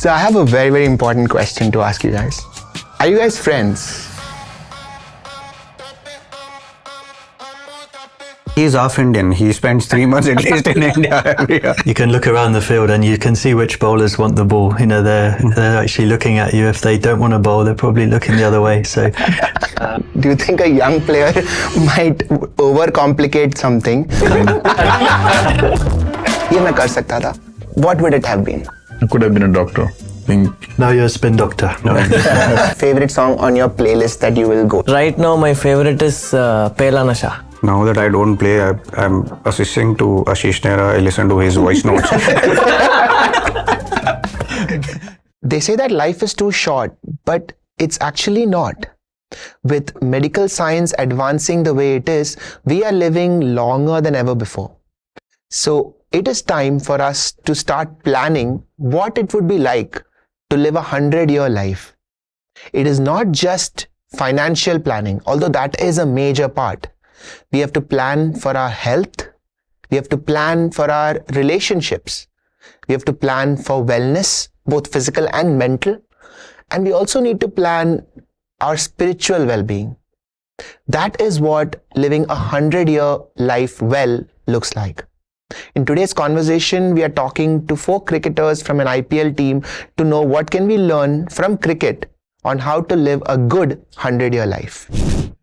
So I have a very, very important question to ask you guys. Are you guys friends? He's half Indian. He spends 3 months at least in India every year. You can look around the field and you can see which bowlers want the ball. You know, they're actually looking at you. If they don't want to bowl, they're probably looking the other way. So, Do you think a young player might overcomplicate something? ये मैं कर सकता था. What would it have been? I could have been a doctor. now you're a spin doctor. No. Favorite song on your playlist that you will go? Right now, my favorite is Pehla Nasha. Now that I don't play, I'm assisting to Ashish Nehra. I listen to his voice notes. They say that life is too short, but it's actually not. With medical science advancing the way it is, we are living longer than ever before. So it is time for us to start planning what it would be like to live a 100-year life. It is not just financial planning, although that is a major part. We have to plan for our health. We have to plan for our relationships. We have to plan for wellness, both physical and mental. And we also need to plan our spiritual well-being. That is what living a 100-year life well looks like. In today's conversation, we are talking to 4 cricketers from an IPL team to know what can we learn from cricket on how to live a good 100-year life.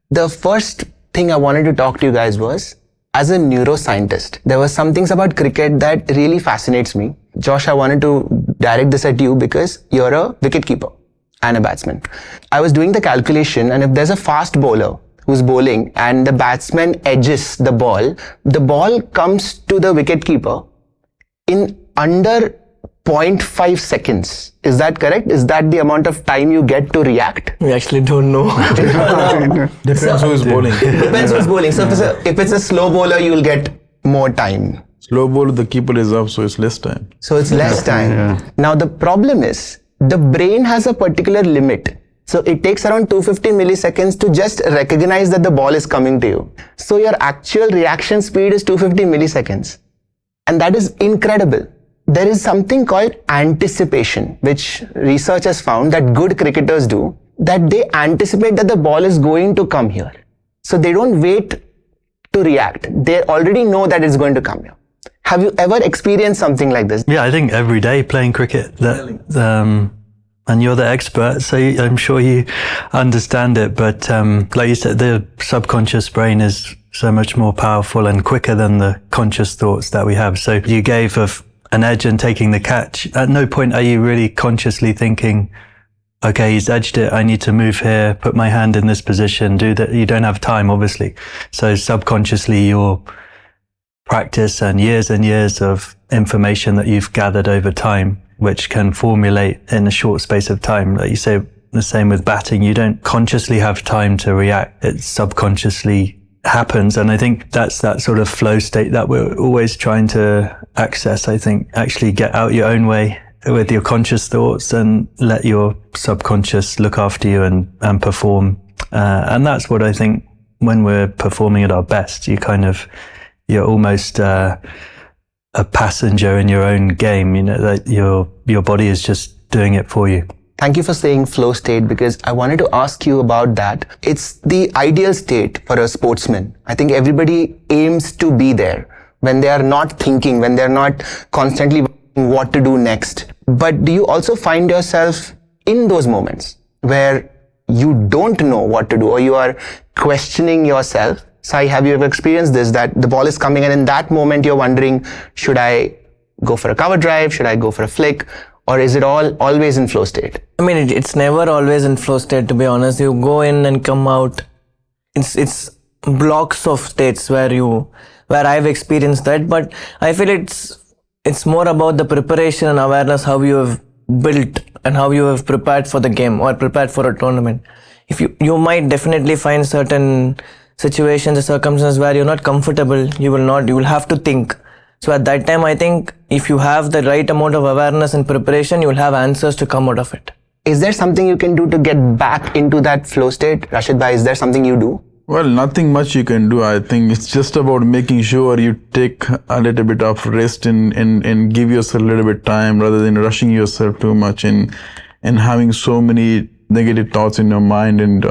The first thing I wanted to talk to you guys was, as a neuroscientist, there were some things about cricket that really fascinates me. Josh, I wanted to direct this at you because you're a wicketkeeper and a batsman. I was doing the calculation, and if there's a fast bowler who's bowling and the batsman edges the ball comes to the wicketkeeper in under 0.5 seconds. Is that correct? Is that the amount of time you get to react? We actually don't know. Depends who is bowling. Depends who's bowling. So if it's a slow bowler, you'll get more time. Slow ball, the keeper is up, so it's less time. So it's less time. Now the problem is, the brain has a particular limit. So it takes around 250 milliseconds to just recognize that the ball is coming to you. So your actual reaction speed is 250 milliseconds. And that is incredible. There is something called anticipation, which research has found that good cricketers do, that they anticipate that the ball is going to come here. So they don't wait to react. They already know that it's going to come here. Have you ever experienced something like this? Yeah, I think every day playing cricket, and you're the expert, so I'm sure you understand it. But like you said, the subconscious brain is so much more powerful and quicker than the conscious thoughts that we have. So you gave an edge and taking the catch. At no point are you really consciously thinking, okay, he's edged it, I need to move here, put my hand in this position, do that. You don't have time, obviously. So subconsciously, your practice and years of information that you've gathered over time, which can formulate in a short space of time. Like you say, the same with batting, you don't consciously have time to react. It subconsciously happens. And I think that's that sort of flow state that we're always trying to access. I think actually get out your own way with your conscious thoughts and let your subconscious look after you and perform. And that's what I think when we're performing at our best, you're almost a passenger in your own game, you know, that your body is just doing it for you. Thank you for saying flow state, because I wanted to ask you about that. It's the ideal state for a sportsman. I think everybody aims to be there when they are not thinking, when they're not constantly wondering what to do next. But do you also find yourself in those moments where you don't know what to do, or you are questioning yourself? Sai, have you ever experienced this, that the ball is coming and in that moment you're wondering, should I go for a cover drive? Should I go for a flick? Or is it always in flow state? I mean, it's never always in flow state, to be honest. You go in and come out. It's blocks of states where I've experienced that. But I feel it's more about the preparation and awareness, how you have built and how you have prepared for the game or prepared for a tournament. If you might definitely find certain situations or circumstances where you're not comfortable, you will have to think. So at that time, I think if you have the right amount of awareness and preparation, you will have answers to come out of it. Is there something you can do to get back into that flow state? Rashid bhai, is there something you do? Well, nothing much you can do. I think it's just about making sure you take a little bit of rest and give yourself a little bit time rather than rushing yourself too much and having so many negative thoughts in your mind, and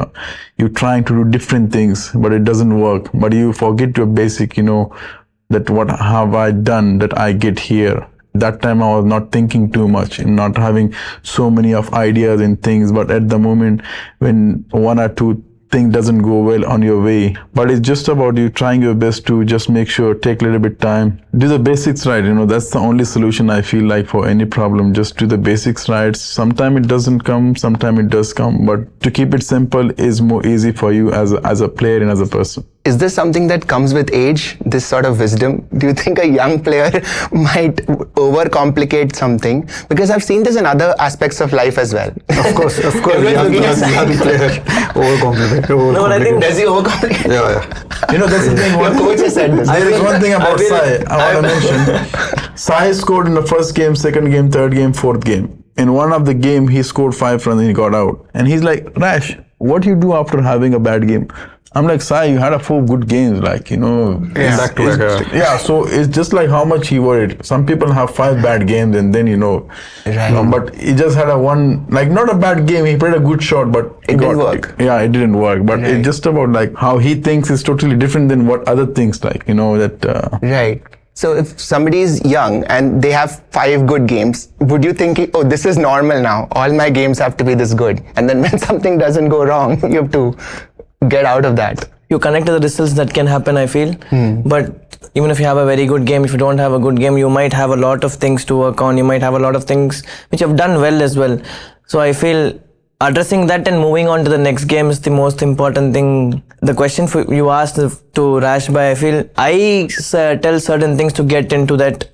you're trying to do different things, but it doesn't work. But you forget your basic, that what have I done that I get here. That time I was not thinking too much and not having so many of ideas and things, but at the moment when one or two thing doesn't go well on your way, but it's just about you trying your best to just make sure, take a little bit time, do the basics right. That's the only solution I feel like for any problem. Just do the basics right. Sometimes it doesn't come, sometimes it does come, but to keep it simple is more easy for you as a player and as a person. Is this something that comes with age, this sort of wisdom? Do you think a young player might overcomplicate something? Because I've seen this in other aspects of life as well. Of course, Everyone's looking at Sai. young player, overcomplicate. No, but I think Does he overcomplicate? Yeah. That's the thing. Your coach has said this. There is one thing about Sai I want to mention. Sai scored in the first game, second game, third game, fourth game. In one of the game, he scored 5 runs and he got out. And he's like, Rash, what do you do after having a bad game? I'm like, Sai, you had 4 good games, Back to back. Yeah, so it's just like how much he worried. Some people have 5 bad games and then Right. but he just had one, like not a bad game. He played a good shot, but It didn't work. Yeah, it didn't work. But Right. it's just about like how he thinks is totally different than what other things like. Right. So if somebody is young and they have 5 good games, would you think, oh, this is normal now, all my games have to be this good? And then when something doesn't go wrong, you have to get out of that. you connect to the results that can happen, I feel. But even if you have a very good game, if you don't have a good game, you might have a lot of things to work on. You might have a lot of things which have done well as well. So I feel addressing that and moving on to the next game is the most important thing. The question you asked to Rash Bhai, I feel I tell certain things to get into that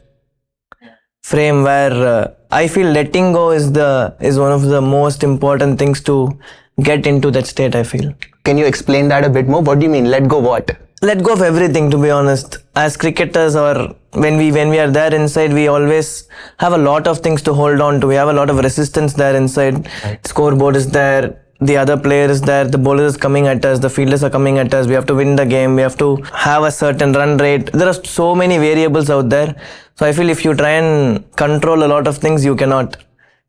frame where I feel letting go is one of the most important things to get into that state, I feel. Can you explain that a bit more? What do you mean? Let go what? Let go of everything, to be honest. As cricketers, or when we are there inside, we always have a lot of things to hold on to. We have a lot of resistance there inside. Right. Scoreboard is there. The other player is there. The bowler is coming at us. The fielders are coming at us. We have to win the game. We have to have a certain run rate. There are so many variables out there. So I feel if you try and control a lot of things, you cannot.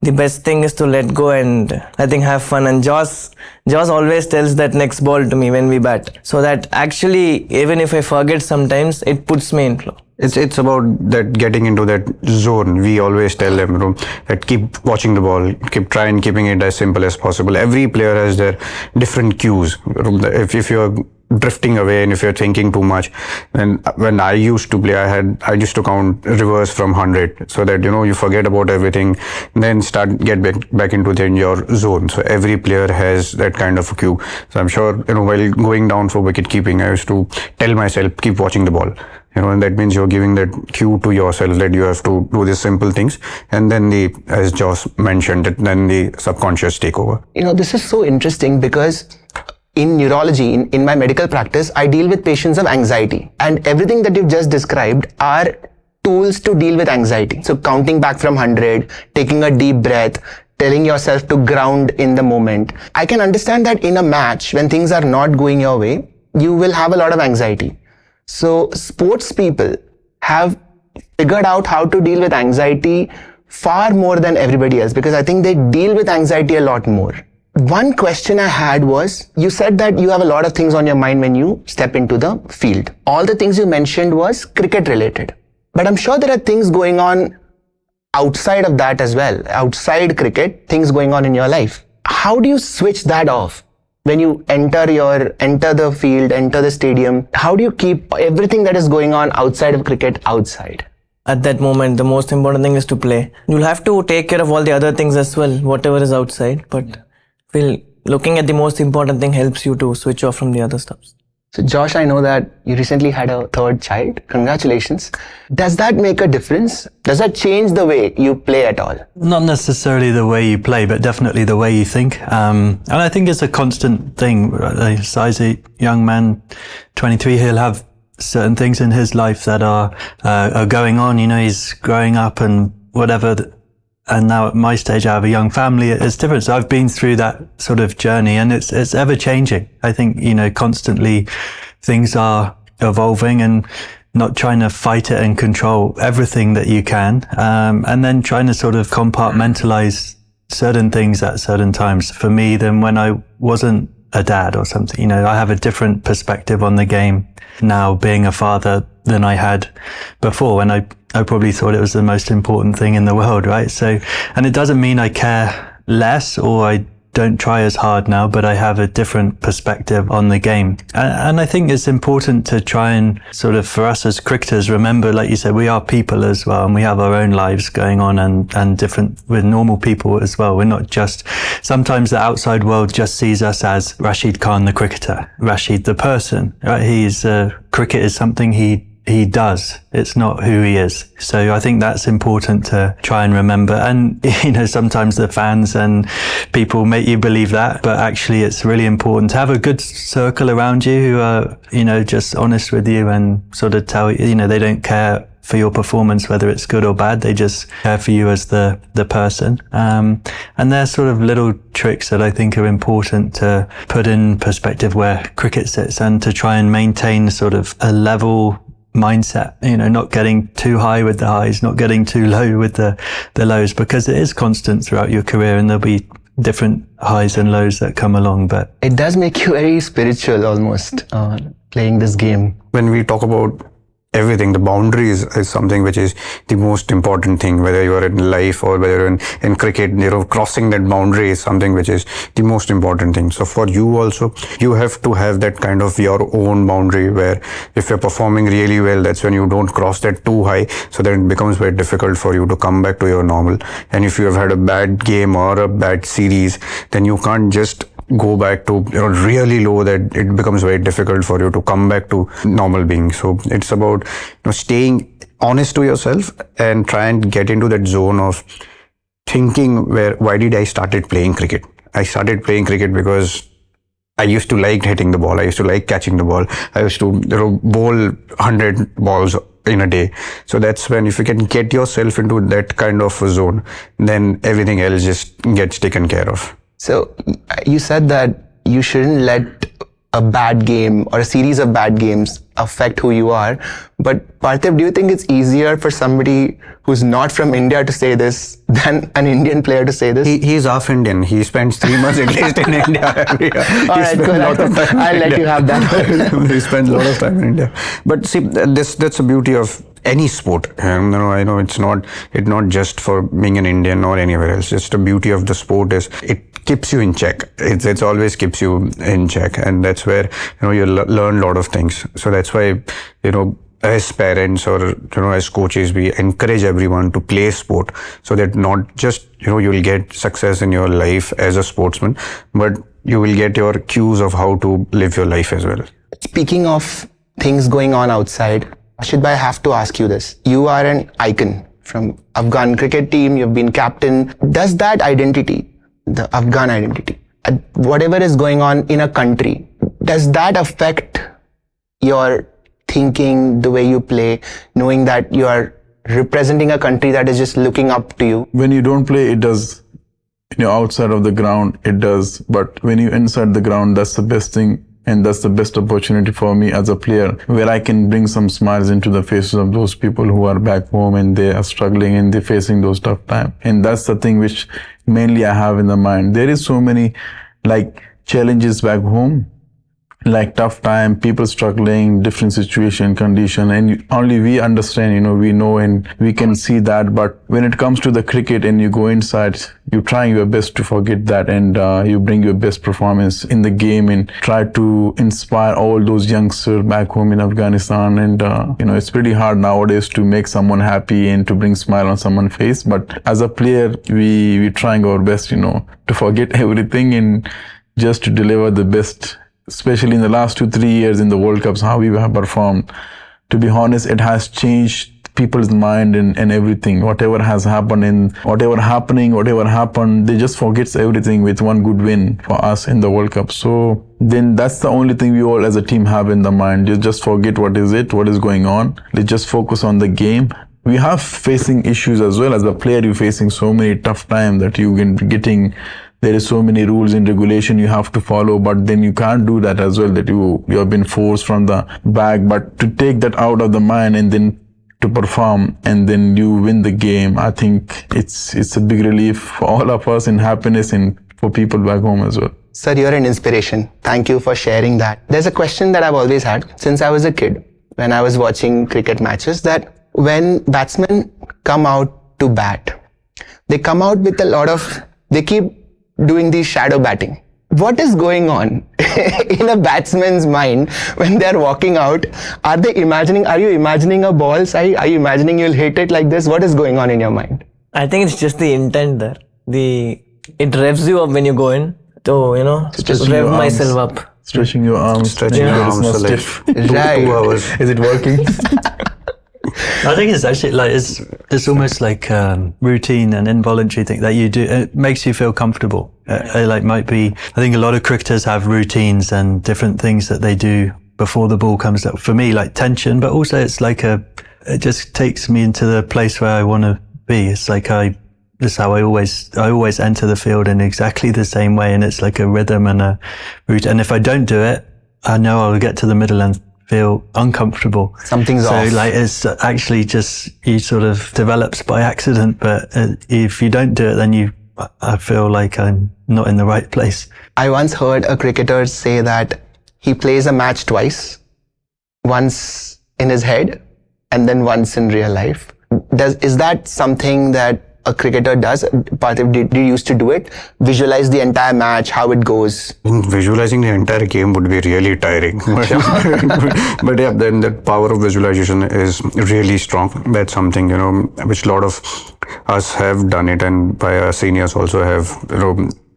The best thing is to let go and I think have fun. And Jos always tells that next ball to me when we bat. So that actually, even if I forget sometimes, it puts me in flow. It's about that getting into that zone. We always tell them that keep watching the ball, keeping it as simple as possible. Every player has their different cues. If you're drifting away and if you're thinking too much, and when I used to play, I used to count reverse from 100 so that you forget about everything, then get back into your zone. So every player has that kind of a cue. So I'm sure while going down for wicket keeping, I used to tell myself keep watching the ball. And that means you're giving that cue to yourself that you have to do these simple things, and then as Jos mentioned, then the subconscious take over. This is so interesting because in neurology, in my medical practice, I deal with patients of anxiety, and everything that you've just described are tools to deal with anxiety. So counting back from 100, taking a deep breath, telling yourself to ground in the moment. I can understand that in a match, when things are not going your way, you will have a lot of anxiety. So sports people have figured out how to deal with anxiety far more than everybody else, because I think they deal with anxiety a lot more. One question I had was, you said that you have a lot of things on your mind when you step into the field. All the things you mentioned was cricket related. But I'm sure there are things going on outside of that as well. Outside cricket, things going on in your life. How do you switch that off? When you enter the field, enter the stadium, how do you keep everything that is going on outside of cricket outside? At that moment, the most important thing is to play. You'll have to take care of all the other things as well, whatever is outside. But looking at the most important thing helps you to switch off from the other stuff. So Josh, I know that you recently had a 3rd child. Congratulations. Does that make a difference? Does that change the way you play at all? Not necessarily the way you play, but definitely the way you think. And I think it's a constant thing. Sai's a young man, 23, he'll have certain things in his life that are going on. He's growing up and whatever. and now at my stage, I have a young family. It's different. So I've been through that sort of journey, and it's ever changing. I think, constantly things are evolving, and not trying to fight it and control everything that you can. And then trying to sort of compartmentalize certain things at certain times. For me, than when I wasn't a dad or something, I have a different perspective on the game now, being a father, than I had before, when I probably thought it was the most important thing in the world, right? So, and it doesn't mean I care less or I don't try as hard now, but I have a different perspective on the game. And I think it's important to try and sort of, for us as cricketers, remember, like you said, we are people as well, and we have our own lives going on, and different with normal people as well. We're not just, sometimes the outside world just sees us as Rashid Khan, the cricketer, Rashid, the person, right? Cricket is something he does. It's not who he is. So I think that's important to try and remember. And, sometimes the fans and people make you believe that, but actually it's really important to have a good circle around you who are, just honest with you and sort of tell you, they don't care for your performance, whether it's good or bad. They just care for you as the person. And there's sort of little tricks that I think are important to put in perspective where cricket sits, and to try and maintain sort of a level mindset, not getting too high with the highs, not getting too low with the lows, because it is constant throughout your career, and there'll be different highs and lows that come along. But it does make you very spiritual almost, playing this game. When we talk about everything, the boundaries is something which is the most important thing, whether you are in life or whether you're in cricket. Crossing that boundary is something which is the most important thing. So for you also, you have to have that kind of your own boundary, where if you're performing really well, that's when you don't cross that too high, so then it becomes very difficult for you to come back to your normal. And if you have had a bad game or a bad series, then you can't just go back to really low, that it becomes very difficult for you to come back to normal being. So it's about staying honest to yourself and try and get into that zone of thinking where, why did I started playing cricket? I started playing cricket because I used to like hitting the ball. I used to like catching the ball. I used to bowl 100 balls in a day. So that's when, if you can get yourself into that kind of a zone, then everything else just gets taken care of. So you said that you shouldn't let a bad game or a series of bad games affect who you are. But Parthiv, do you think it's easier for somebody who's not from India to say this than an Indian player to say this? He's half Indian. He spends 3 months at least in India every year. All right, good. I'll let you have that. He spends a lot of time in India. But see, that's the beauty of any sport. I know it's not just for being an Indian or anywhere else. Just the beauty of the sport is it keeps you in check. It's always keeps you in check, and that's where you learn a lot of things. So that's why as parents or as coaches, we encourage everyone to play sport, so that not just you will get success in your life as a sportsman, but you will get your cues of how to live your life as well. Speaking of things going on outside, Rashid bhai, I have to ask you this. You are an icon from Afghan cricket team. You've been captain. Does that identity, the Afghan identity, whatever is going on in a country, does that affect your thinking, the way you play, knowing that you are representing a country that is just looking up to you? When you don't play, it does. Outside of the ground, it does. But when you're inside the ground, that's the best thing. And that's the best opportunity for me as a player, where I can bring some smiles into the faces of those people who are back home and they are struggling and they're facing those tough times. And that's the thing which mainly I have in the mind. There is so many challenges back home, like tough time, people struggling, different situation, condition, and only we understand, we know and we can see that. But when it comes to the cricket and you go inside, you're trying your best to forget that, and you bring your best performance in the game and try to inspire all those youngsters back home in Afghanistan. And it's pretty hard nowadays to make someone happy and to bring smile on someone's face. But as a player, we trying our best, to forget everything and just to deliver the best. Especially in the last 2-3 years in the World Cups, how we have performed. To be honest, it has changed people's mind and everything. Whatever has happened and whatever happened, they just forgets everything with one good win for us in the World Cup. So then that's the only thing we all as a team have in the mind. You just forget what is going on. Let's just focus on the game. we have facing issues as well. As a player, you're facing so many tough times that you can getting. There is so many rules and regulation you have to follow, but then you can't do that as well. That you have been forced from the back, but to take that out of the mind and then to perform and then you win the game, I think it's a big relief for all of us and happiness and for people back home as well. Sir, you're an inspiration. Thank you for sharing that. There's a question that I've always had since I was a kid when I was watching cricket matches, that when batsmen come out to bat, they come out with they keep doing the shadow batting. What is going on in a batsman's mind when they're walking out? Are you imagining a ball, Sai? Are you imagining you'll hit it like this? What is going on in your mind? I think it's just the intent there. It revs you up when you go in. So, just rev myself up. Stretching your arms. Stretching your arms for like stiff. Right. 2 hours. Is it working? I think it's actually like it's almost like routine and involuntary thing that you do. It makes you feel comfortable. I think a lot of cricketers have routines and different things that they do before the ball comes up. For me, like tension, but also it's like it just takes me into the place where I want to be. It's like that's how I always enter the field in exactly the same way, and it's like a rhythm and a route. And if I don't do it, I know I'll get to the middle and feel uncomfortable. Something's off. So like it's actually just you sort of develops by accident, but if you don't do it, then I feel like I'm not in the right place. I once heard a cricketer say that he plays a match twice, once in his head and then once in real life. Is that something that a cricketer does? Parthiv, did you used to do it? Visualize the entire match, how it goes? Visualizing the entire game would be really tiring. But yeah, then that power of visualization is really strong. That's something, which a lot of us have done it, and by our seniors also have,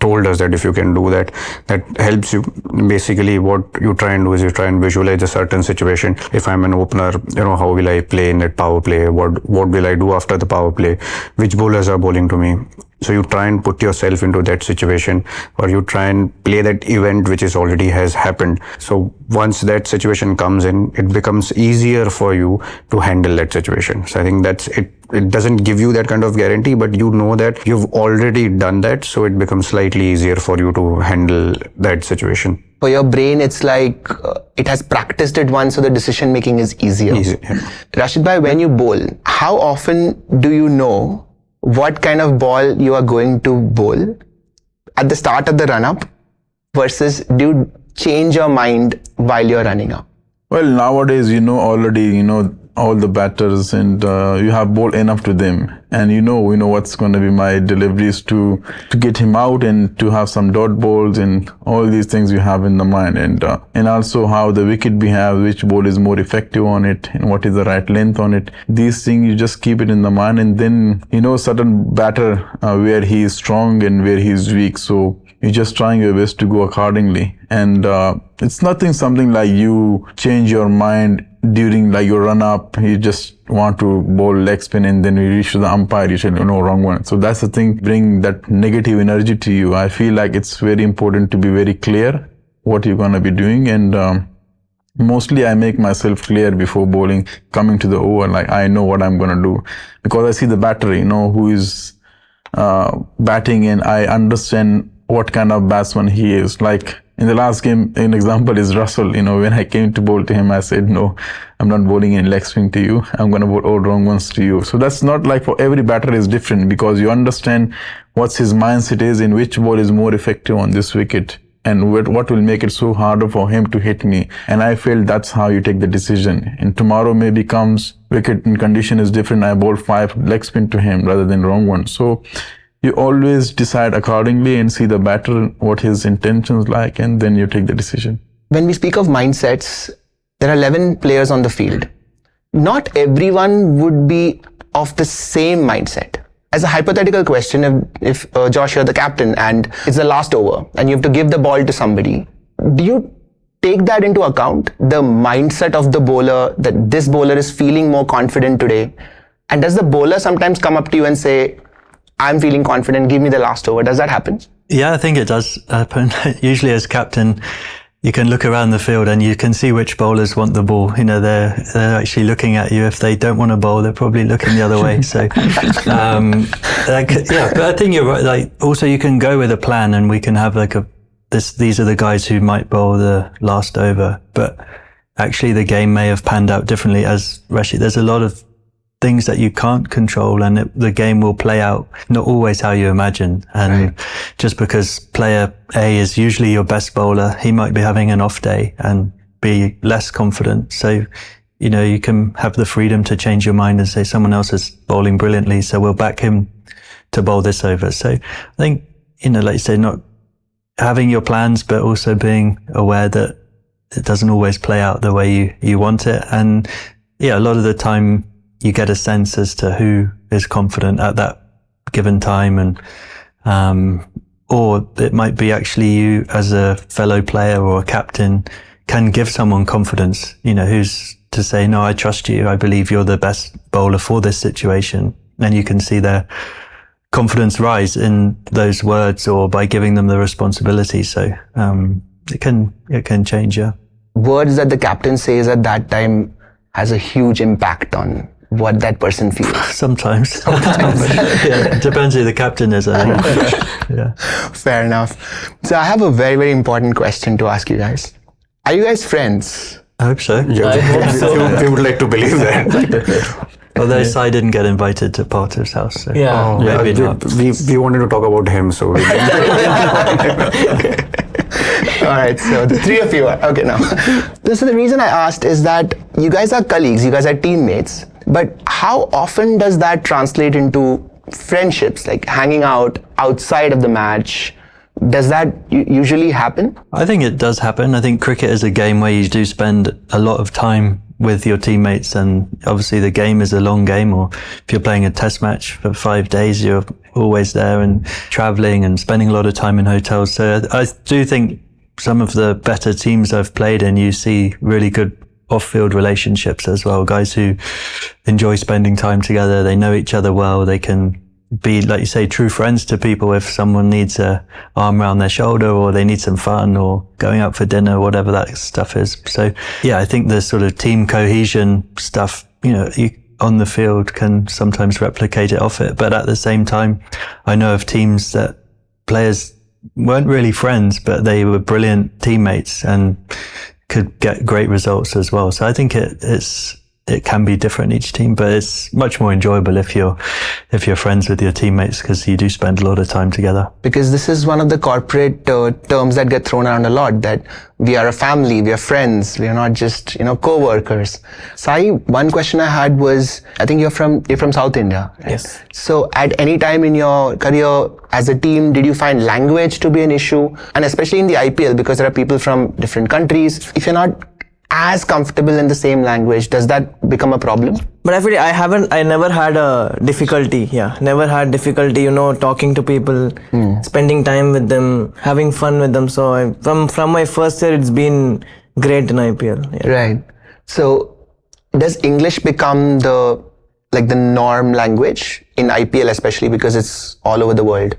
told us that if you can do that, that helps you. Basically, what you try and do is you try and visualize a certain situation. If I'm an opener, how will I play in that power play? What will I do after the power play? Which bowlers are bowling to me? So you try and put yourself into that situation, or you try and play that event which is already has happened. So once that situation comes in, it becomes easier for you to handle that situation. So I think that's it. It doesn't give you that kind of guarantee, but you know that you've already done that, so it becomes slightly easier for you to handle that situation. For your brain, it's like it has practiced it once, so the decision making is easier. Yeah. Rashid bhai, when you bowl, how often do you know what kind of ball you are going to bowl at the start of the run-up versus do you change your mind while you're running up? Well, nowadays, already, all the batters, and you have bowled enough to them, and we know what's going to be my deliveries to get him out and to have some dot balls and all these things you have in the mind, and also how the wicket behaves, which ball is more effective on it and what is the right length on it. These things you just keep it in the mind, and then certain batter where he is strong and where he is weak, so you're just trying your best to go accordingly. And it's something like you change your mind during like your run up. You just want to bowl leg spin, and then you reach to the umpire, you say no, wrong one. So that's the thing, bring that negative energy to you. I feel like it's very important to be very clear what you're going to be doing, and mostly I make myself clear before bowling, coming to the over, like I know what I'm going to do, because I see the batter, who is batting, and I understand what kind of batsman he is. Like in the last game, an example is Russell. When I came to bowl to him, I said, no, I'm not bowling in leg swing to you. I'm going to bowl all wrong ones to you. So that's not like for every batter is different, because you understand what's his mindset is and which ball is more effective on this wicket and what will make it so harder for him to hit me. And I feel that's how you take the decision. And tomorrow maybe comes wicket and condition is different. I bowl 5 leg spin to him rather than wrong one. So you always decide accordingly and see the batter, what his intentions like, and then you take the decision. When we speak of mindsets, there are 11 players on the field. Not everyone would be of the same mindset. As a hypothetical question, if Josh, you're the captain and it's the last over and you have to give the ball to somebody, do you take that into account, the mindset of the bowler, that this bowler is feeling more confident today? And does the bowler sometimes come up to you and say, I'm feeling confident, give me the last over? Does that happen? Yeah, I think it does happen. Usually as captain, you can look around the field and you can see which bowlers want the ball. You know, they're actually looking at you. If they don't want to bowl, they're probably looking the other way. So, yeah, but I think you're right. Like, also you can go with a plan, and we can have like these are the guys who might bowl the last over, but actually the game may have panned out differently. As Rashid, there's a lot of things that you can't control, and the game will play out not always how you imagine. And just because player A is usually your best bowler, he might be having an off day and be less confident. So, you know, you can have the freedom to change your mind and say someone else is bowling brilliantly, so we'll back him to bowl this over. So I think, you know, like you say, not having your plans, but also being aware that it doesn't always play out the way you want it. And yeah, a lot of the time you get a sense as to who is confident at that given time, and or it might be actually you as a fellow player or a captain can give someone confidence, you know, who's to say, no, I trust you, I believe you're the best bowler for this situation. And you can see their confidence rise in those words or by giving them the responsibility. So it can change, yeah. Words that the captain says at that time has a huge impact on what that person feels. Sometimes. Yeah, it depends who the captain is, I think. Yeah. Fair enough. So I have a very, very important question to ask you guys. Are you guys friends? I hope so. Yeah, we would like to believe that. Although Sai didn't get invited to Parthi's house. So maybe not. We wanted to talk about him, so we All right, so the three of you are, okay now. So the reason I asked is that you guys are colleagues, you guys are teammates, but how often does that translate into friendships, like hanging out outside of the match? Does that usually happen? I think it does happen. I think cricket is a game where you do spend a lot of time with your teammates, and obviously the game is a long game, or if you're playing a test match for 5 days, you're always there and traveling and spending a lot of time in hotels. So I do think some of the better teams I've played in, you see really good off-field relationships as well. Guys who enjoy spending time together, they know each other well, they can be, like you say, true friends to people if someone needs a arm around their shoulder, or they need some fun, or going out for dinner, whatever that stuff is. So yeah, I think the sort of team cohesion stuff, you know, on the field can sometimes replicate it off it. But at the same time, I know of teams that players weren't really friends, but they were brilliant teammates and could get great results as well. So I think it can be different each team, but it's much more enjoyable if you're friends with your teammates, because you do spend a lot of time together. Because this is one of the corporate terms that get thrown around a lot, that we are a family, we are friends, we are not just, you know, co-workers. Sai, one question I had was, I think you're from South India, right? Yes. So at any time in your career as a team, did you find language to be an issue? And especially in the IPL, because there are people from different countries, if you're not as comfortable in the same language, does that become a problem? But I never had a difficulty. Yeah, never had difficulty, you know, talking to people, spending time with them, having fun with them. So from my first year, it's been great in IPL. Yeah. Right. So does English become the norm language in IPL, especially because it's all over the world?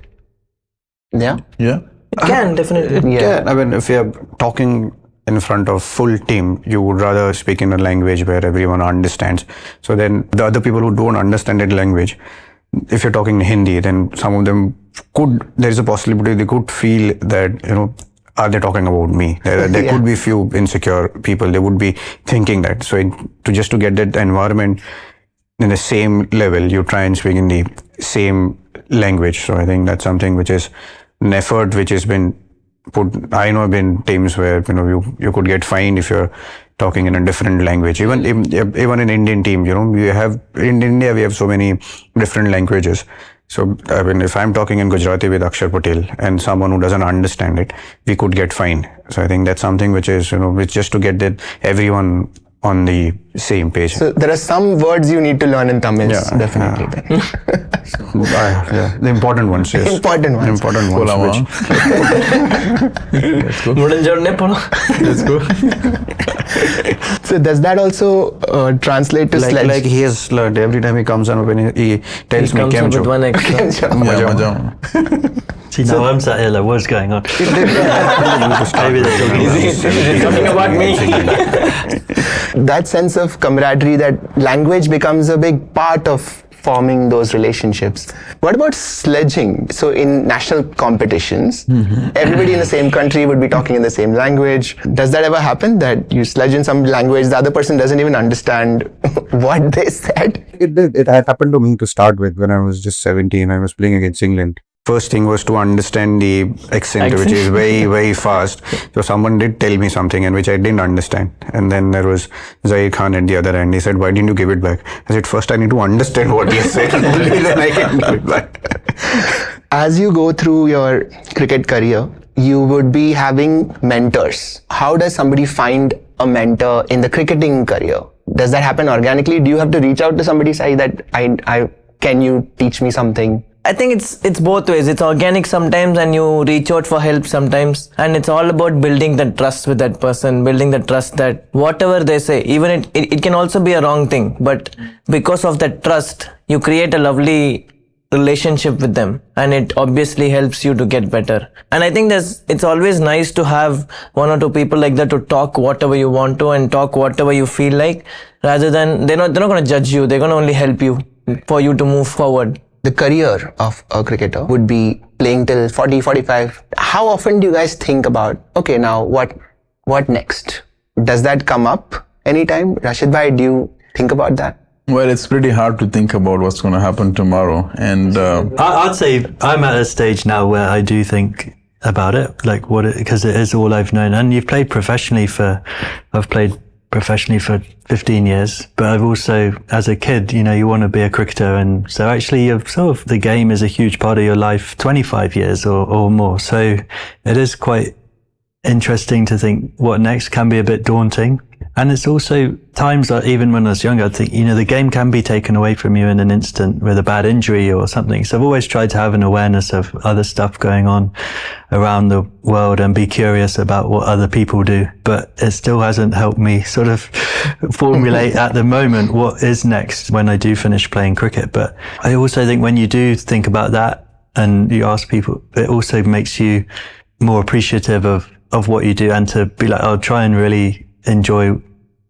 Yeah. Yeah. It can definitely. Yeah, I mean, if you're talking in front of full team, you would rather speak in a language where everyone understands. So then the other people who don't understand that language, if you're talking Hindi, then some of them there is a possibility they could feel that, you know, are they talking about me? There could be few insecure people, they would be thinking that. So to get that environment in the same level, you try and speak in the same language. So I think that's something which is an effort which has been put. I know I've been teams where, you know, you could get fined if you're talking in a different language. Even in Indian team, you know, in India we have so many different languages. So I mean, if I'm talking in Gujarati with Akshar Patel and someone who doesn't understand it, we could get fined. So I think that's something which is, you know, which just to get that everyone on the same page. So there are some words you need to learn in Tamil, definitely. The important ones, yes. Important ones. Let's go. So does that also translate to sledge? Like he has learned every time he comes on, when he tells me, comes up with one extra. Yeah, See, now I'm sat here like, what's going on? Maybe they're Talking about me. That sense of camaraderie, that language becomes a big part of forming those relationships. What about sledging? So in national competitions, everybody in the same country would be talking in the same language. Does that ever happen, that you sledge in some language, the other person doesn't even understand what they said? It did. It had happened to me to start with when I was just 17. I was playing against England. First thing was to understand the accent, which is very, very fast. So someone did tell me something and which I didn't understand. And then there was Sai Khan at the other end. He said, why didn't you give it back? I said, first I need to understand what he said, only then I can give it back. As you go through your cricket career, you would be having mentors. How does somebody find a mentor in the cricketing career? Does that happen organically? Do you have to reach out to somebody, say that can you teach me something? I think it's both ways. It's organic sometimes and you reach out for help sometimes. And it's all about building the trust with that person, building the trust that whatever they say, even it can also be a wrong thing. But because of that trust, you create a lovely relationship with them, and it obviously helps you to get better. And I think it's always nice to have one or two people like that to talk whatever you want to and talk whatever you feel like, rather than they're not going to judge you. They're going to only help you for you to move forward. The career of a cricketer would be playing till 40, 45. How often do you guys think about, okay, now what next? Does that come up anytime? Rashid bhai, do you think about that? Well, it's pretty hard to think about what's going to happen tomorrow. And I'd say I'm at a stage now where I do think about it, like because it is all I've known. And I've played professionally for 15 years, but I've also, as a kid, you want to be a cricketer, and so actually the game is a huge part of your life, 25 years or more. So it is quite interesting to think what next can be a bit daunting. And it's also times that even when I was younger, I think, the game can be taken away from you in an instant with a bad injury or something. So I've always tried to have an awareness of other stuff going on around the world and be curious about what other people do. But it still hasn't helped me sort of formulate at the moment what is next when I do finish playing cricket. But I also think when you do think about that and you ask people, it also makes you more appreciative of what you do, and to be like, I'll try and really enjoy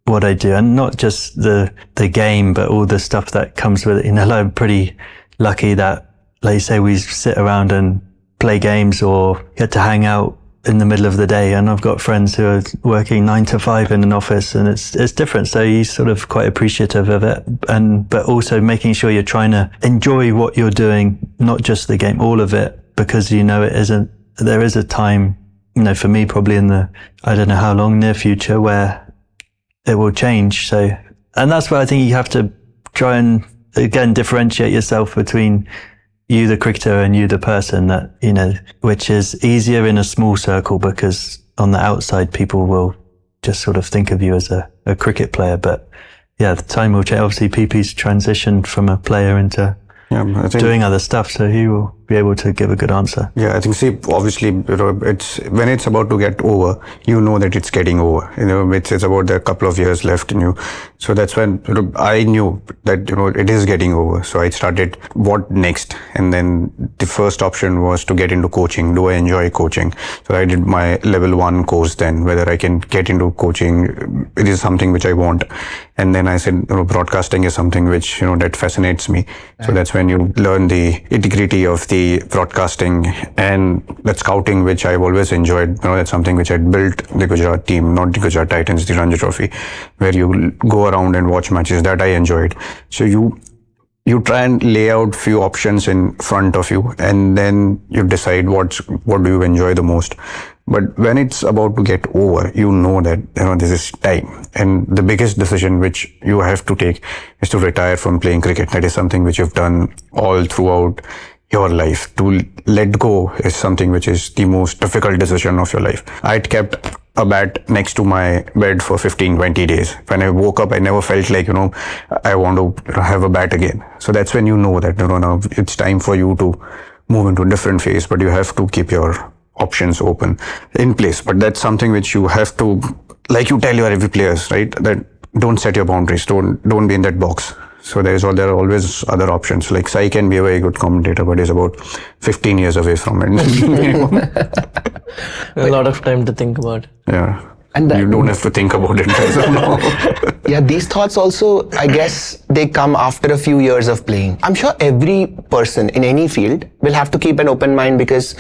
what I do, and not just the game, but all the stuff that comes with it. I'm pretty lucky that, like you say, we sit around and play games or get to hang out in the middle of the day, and I've got friends who are working 9 to 5 in an office, and it's different. So you're sort of quite appreciative of it, but also making sure you're trying to enjoy what you're doing, not just the game, all of it, because there is a time, for me, probably in the, I don't know how long, near future, where it will change. So, and that's where I think you have to try and, again, differentiate yourself between you, the cricketer, and you, the person, that, which is easier in a small circle, because on the outside, people will just sort of think of you as a cricket player. But yeah, the time will change. Obviously, PP's transitioned from a player into I think doing other stuff, so he will be able to give a good answer. Yeah, I think, obviously, it's when it's about to get over, that it's getting over. It's about a couple of years left in you. So that's when I knew that, it is getting over. So I started, what next? And then the first option was to get into coaching. Do I enjoy coaching? So I did my level 1 course then, whether I can get into coaching. It is something which I want. And then I said, broadcasting is something which, that fascinates me. So that's when you learn the integrity of the broadcasting and that scouting, which I've always enjoyed. That's something which I built the Gujarat team, not the Gujarat Titans, the Ranji Trophy, where you go around and watch matches. That I enjoyed. So you try and lay out few options in front of you, and then you decide what do you enjoy the most. But when it's about to get over, that this is time, and the biggest decision which you have to take is to retire from playing cricket. That is something which you've done all throughout your life. To let go is something which is the most difficult decision of your life. I'd kept a bat next to my bed for 15-20 days. When I woke up, I never felt like, I want to have a bat again. So that's when that, now it's time for you to move into a different phase, but you have to keep your options open in place. But that's something which you have to, like you tell your every players, right? That don't set your boundaries. Don't be in that box. So there are always other options. Like Sai can be a very good commentator, but he's about 15 years away from it. A lot of time to think about. Yeah. And you don't have to think about it as of now. Yeah, these thoughts also, I guess, they come after a few years of playing. I'm sure every person in any field will have to keep an open mind because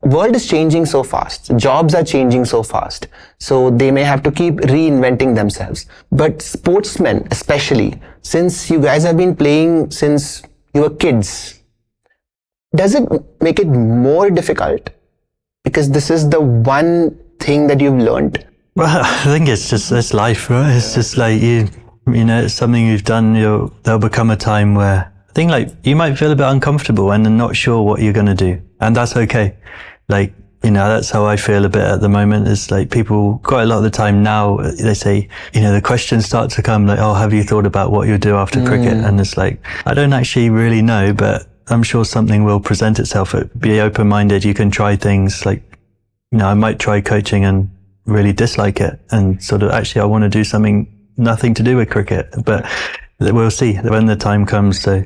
world is changing so fast. Jobs are changing so fast. So they may have to keep reinventing themselves. But sportsmen, especially, since you guys have been playing since you were kids, does it make it more difficult? Because this is the one thing that you've learned. Well, I think it's life, right? It's just like you know, it's something you've done. There'll become a time where I think like you might feel a bit uncomfortable and not sure what you're going to do, and that's okay. Like, you know, that's how I feel a bit at the moment. Is like people quite a lot of the time now they say, you know, the questions start to come like, oh, have you thought about what you'll do after cricket? And it's like, I don't actually really know, but I'm sure something will present itself. Be open-minded. You can try things like, you know, I might try coaching and really dislike it and sort of actually I want to do something nothing to do with cricket, but we'll see when the time comes. So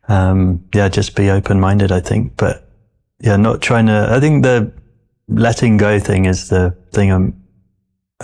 yeah, just be open-minded, I think. But yeah, not trying to, I think the letting go thing is the thing I'm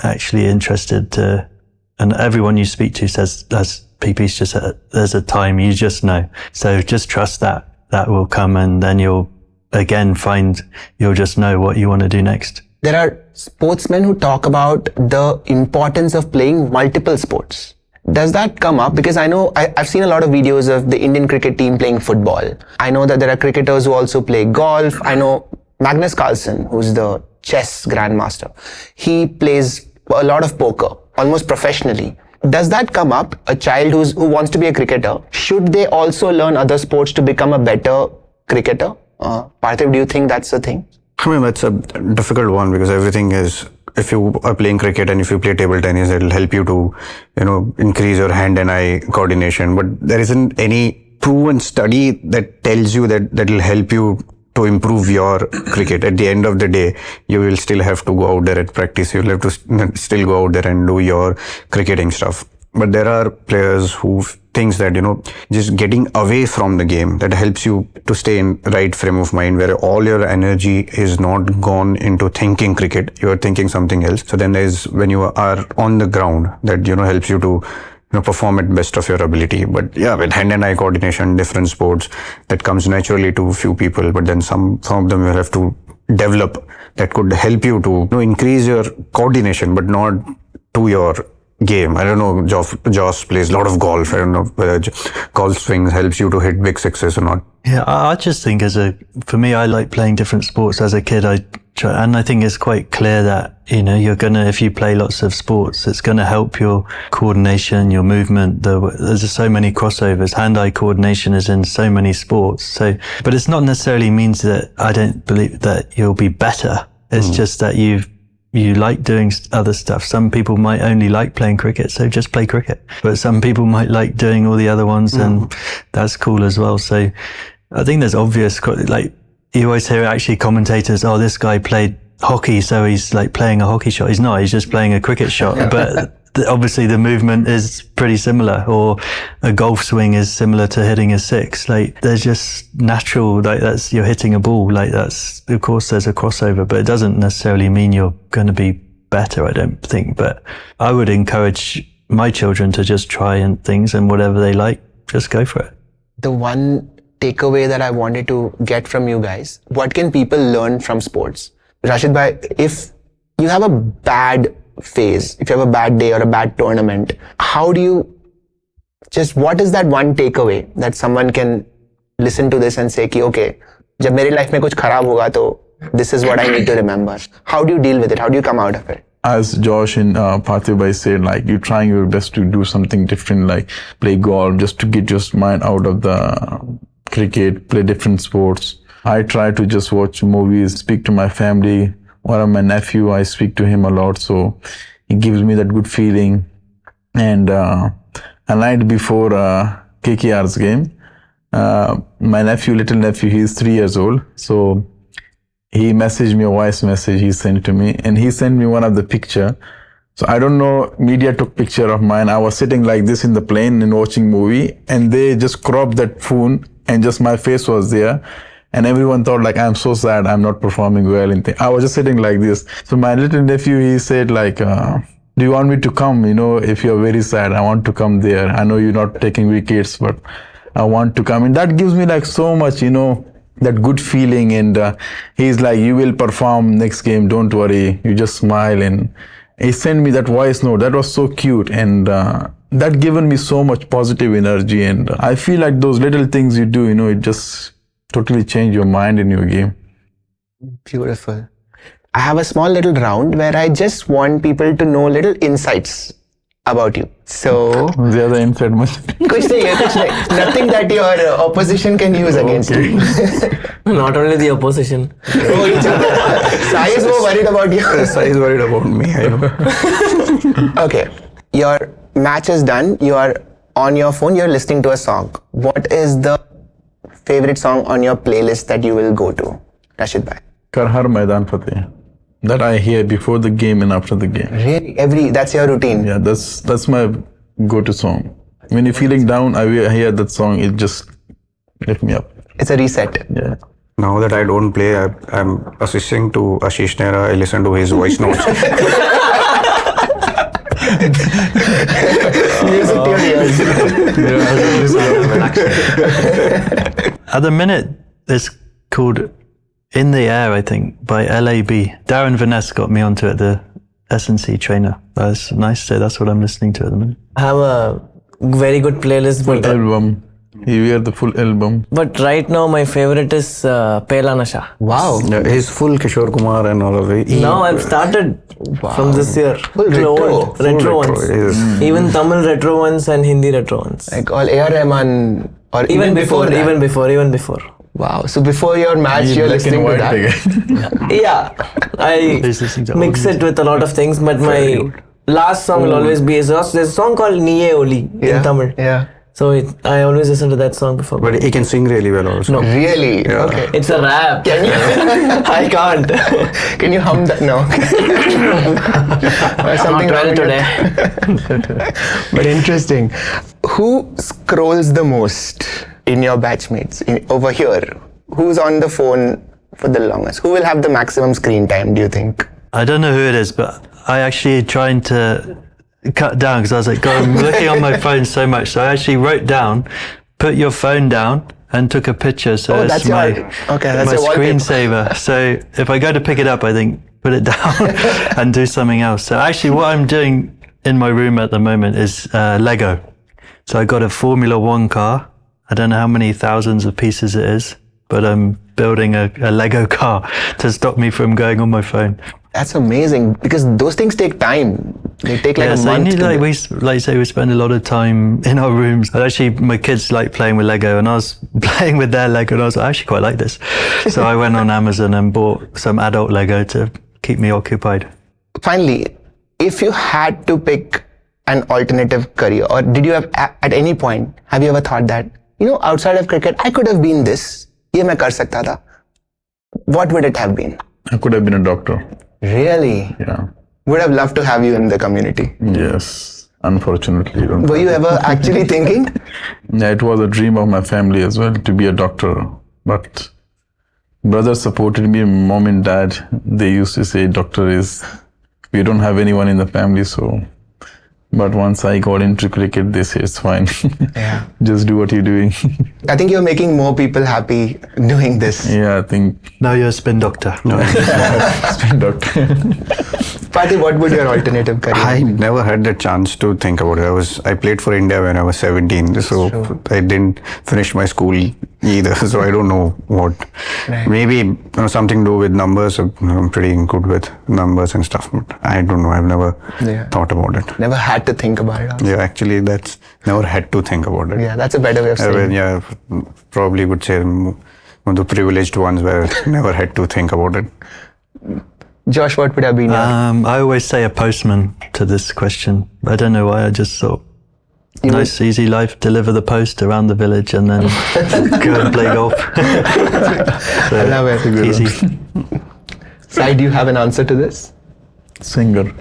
actually interested to, and everyone you speak to says, as PP's just said, there's a time, you just know. So just trust that will come, and then you'll just know what you want to do next. There are sportsmen who talk about the importance of playing multiple sports. Does that come up? Because I know I've seen a lot of videos of the Indian cricket team playing football. I know that there are cricketers who also play golf. I know Magnus Carlsen, who's the chess grandmaster. He plays a lot of poker, almost professionally. Does that come up? A child who wants to be a cricketer, should they also learn other sports to become a better cricketer? Parthiv, do you think that's the thing? I mean, that's a difficult one because everything is, if you are playing cricket and if you play table tennis, it'll help you to, you know, increase your hand and eye coordination. But there isn't any proven study that tells you that will help you to improve your cricket. At the end of the day, you will still have to go out there and practice. You'll have to still go out there and do your cricketing stuff. But there are players who thinks that, you know, just getting away from the game, that helps you to stay in right frame of mind, where all your energy is not gone into thinking cricket. You are thinking something else. So then there's, when you are on the ground, that, you know, helps you to, you know, perform at best of your ability. But yeah, with hand and eye coordination, different sports, that comes naturally to few people. But then some of them will have to develop that could help you to, you know, increase your coordination, but not to your game. I don't know, Jos plays a lot of golf. I don't know whether golf swings helps you to hit big sixes or not. Yeah, I just think for me, I like playing different sports. As a kid, and I think it's quite clear that, you know, if you play lots of sports, it's gonna help your coordination, your movement. There's just so many crossovers. Hand-eye coordination is in so many sports. So, but it's not necessarily means that I don't believe that you'll be better. It's just that you like doing other stuff. Some people might only like playing cricket, so just play cricket. But some people might like doing all the other ones, and that's cool as well. So I think there's obvious, like you always hear actually commentators, oh, this guy played hockey, so he's like playing a hockey shot. He's not, he's just playing a cricket shot. But obviously the movement is pretty similar, or a golf swing is similar to hitting a six. Like there's just natural, like that's, you're hitting a ball, like that's, of course there's a crossover, but it doesn't necessarily mean you're going to be better, I don't think. But I would encourage my children to just try and things, and whatever they like, just go for it. The one takeaway that I wanted to get from you guys, what can people learn from sports? Rashid bhai, if you have a bad phase, if you have a bad day or a bad tournament, how do you what is that one takeaway that someone can listen to this and say ki, okay, jab meri life mein kuch kharab hoga to this is what I need to remember? How do you deal with it? How do you come out of it? As Josh and Parthiv bhai said, like, you're trying your best to do something different, like play golf, just to get your mind out of the cricket, play different sports. I try to just watch movies, speak to my family. One of my nephew, I speak to him a lot, so he gives me that good feeling. And a night before KKR's game, my little nephew, he's 3 years old, so he messaged me a voice message he sent to me, and he sent me one of the picture. So I don't know, media took picture of mine. I was sitting like this in the plane and watching movie, and they just cropped that phone and just my face was there. And everyone thought like, I'm so sad, I'm not performing well. I was just sitting like this. So my little nephew, he said like, do you want me to come? You know, if you're very sad, I want to come there. I know you're not taking wickets, but I want to come. And that gives me like so much, you know, that good feeling. And he's like, you will perform next game, don't worry. You just smile. And he sent me that voice note. That was so cute. And that given me so much positive energy. And I feel like those little things you do, you know, it just totally change your mind in your game. Beautiful. I have a small little round where I just want people to know little insights about you. So, Zyada inside much. kuch nahi hai, kuch nahi. Nothing that your opposition can use against you. Not only the opposition. Oh, each other. Sai is more worried about you. Sai is worried about me. I know. Okay, your match is done. You are on your phone. You're listening to a song. What is the favorite song on your playlist that you will go to, Rashid bhai? Kar har Maidan Fateh. That I hear before the game and after the game. Really? That's your routine? Yeah, that's my go-to song. When you're feeling down, I hear that song. It just lifts me up. It's a reset. Yeah. Now that I don't play, I'm assisting to Ashish Nehra. I listen to his voice notes. Music to your ears. At the minute, it's called In the Air, I think, by LAB. Darren Vaness got me onto it, the S&C trainer. That's nice to say. That's what I'm listening to at the minute. I have a very good playlist. Full album. You hear the full album. But right now, my favorite is Pehla Nasha. Wow. Yeah, his full Kishore Kumar and all of it. Now I've started from this year. Full retro. Retro ones. Yes. Even Tamil retro ones and Hindi retro ones. Like all A.R. Rahman or Even before. Wow. So before your match, you're Black listening and to white that. Yeah, I He's listening to mix all it with a lot of things, but my last song will always be there's a song called Niye Oli in Tamil. Yeah. So I always listen to that song before. But he can sing really well also. No. Really? Yeah. Okay. It's a rap. Can you? I can't. Can you hum that? No. Something Not well wrong today. But interesting. Who scrolls the most in your batchmates over here? Who's on the phone for the longest? Who will have the maximum screen time, do you think? I don't know who it is, but I actually trying to cut down because I was like, God, I'm looking on my phone so much. So I actually wrote down, put your phone down and took a picture. So that's it's my, that's my your wallpaper. screensaver. So if I go to pick it up, I think put it down and do something else. So actually what I'm doing in my room at the moment is Lego. So I got a Formula One car. I don't know how many thousands of pieces it is, but I'm building a Lego car to stop me from going on my phone. That's amazing because those things take time. They take like a So month. we like you say, we spend a lot of time in our rooms. And actually, my kids like playing with Lego, and I was playing with their Lego, and I was like, I actually quite like this. So I went on Amazon and bought some adult Lego to keep me occupied. Finally, if you had to pick an alternative career, or did you have at any point, have you ever thought that, you know, outside of cricket, I could have been this, ye main kar sakta tha. What would it have been? I could have been a doctor. Really? Yeah. Would have loved to have you in the community. Yes. Unfortunately. Were you ever actually thinking? Yeah, it was a dream of my family as well to be a doctor. But brothers supported me, mom and dad. They used to say doctor is, we don't have anyone in the family, so. But once I got into cricket, they say it's fine. Yeah. Just do what you're doing. I think you're making more people happy doing this. Yeah, I think. Now you're a spin doctor. Spin doctor. Parthiv, what would your alternative career I be? never had the chance to think about it. I played for India when I was 17, so true. I didn't finish my school either. So I don't know what. Right. Maybe something to do with numbers. I'm pretty good with numbers and stuff. But I don't know. I've never thought about it. Never had to think about it. Also. Yeah, actually, that's never had to think about it. Yeah, that's a better way of saying it. Yeah, probably would say one of the privileged ones where never had to think about it. Josh, what would have been your... I always say a postman to this question. I don't know why. I just thought nice, easy life. Deliver the post around the village and then go and play golf. So, I love it. easy. Sai, do you have an answer to this? Singer.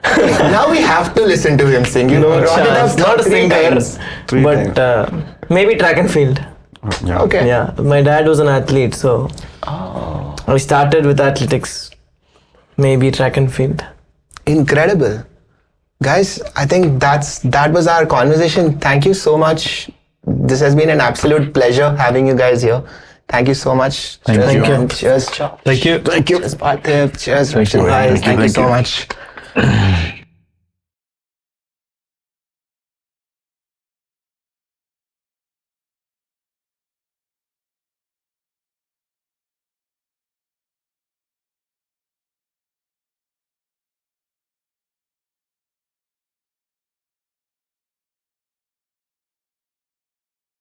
Now we have to listen to him sing. You brought it up not a three singer, times. but maybe track and field. Yeah. Okay. Yeah, my dad was an athlete, so I started with athletics. Maybe track and field. Incredible. Guys, I think that was our conversation. Thank you so much. This has been an absolute pleasure having you guys here. Thank you so much. Thank you. man. Cheers. Thank you. Cheers, Parthiv. Cheers, Rashid. Guys. Thank you so much.